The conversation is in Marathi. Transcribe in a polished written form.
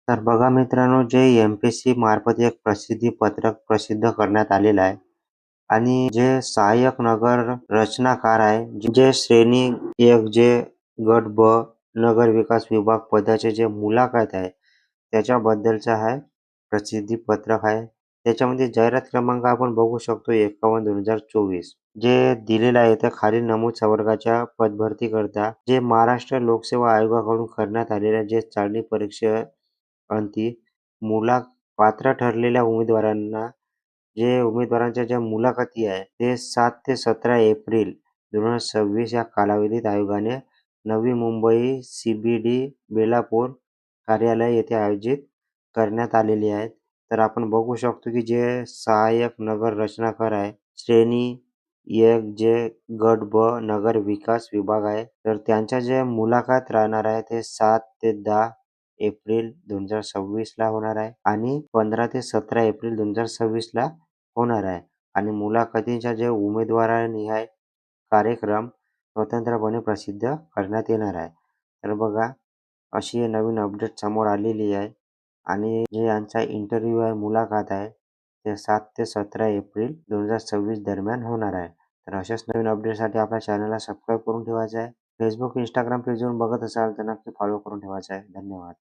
तर बघा मित्रांनो, जे एम-पी-एस-सी मार्फत एक प्रसिद्धी पत्रक प्रसिद्ध करण्यात आलेलं आहे आणि जे सहाय्यक नगर रचनाकार आहे, जे श्रेणी 1 जे गट ब नगर विकास विभाग पदाचे जे मुलाखत आहे, त्याच्याबद्दलचं आहे प्रसिद्धी पत्रक आहे. त्याच्यामध्ये जाहिरात क्रमांक आपण बघू शकतो 51/2024 जे दिलेलं आहे तर खालील नमूद संवर्गाच्या पदभरतीकरता जे महाराष्ट्र लोकसेवा आयोगाकडून करण्यात आलेल्या जे चालनी परीक्षा अंती पात्र ठरलेल्या उमेदवारांना जे उमेदवारांच्या ज्या मुलाखती आहे ते 7 ते 17 एप्रिल 2026 या कालावधीत आयोगाने नवी मुंबई सी-बी-डी बेलापूर कार्यालय येथे आयोजित करण्यात आलेली आहेत. तर आपण बघू शकतो की जे सहाय्यक नगर रचनाकार आहे, श्रेणी 1 जे गट ब नगर विकास विभाग आहे. तर त्यांच्या जे मुलाखत राहणार आहे ते 7 ते 10 एप्रिल 2026 ला होणार आहे आणि 15 ते 17 एप्रिल 2026 ला होणार आहे आणि मुलाखतीच्या जे उमेदवारानिहाय कार्यक्रम स्वतंत्रपणे प्रसिद्ध करण्यात येणार आहे. तर बघा, अशी नवीन अपडेट समोर आलेली आहे आणि जे यांचा इंटरव्ह्यू आहे, मुलाखत आहे, ते 7 ते 17 एप्रिल 2026 दरम्यान होणार आहे. तर अशाच नवीन अपडेटसाठी आपल्या चॅनलला सबस्क्राईब करून ठेवायचं आहे. Facebook, Instagram पेजवरून बघत असाल तर नक्की फॉलो करून ठेवायचं आहे. धन्यवाद.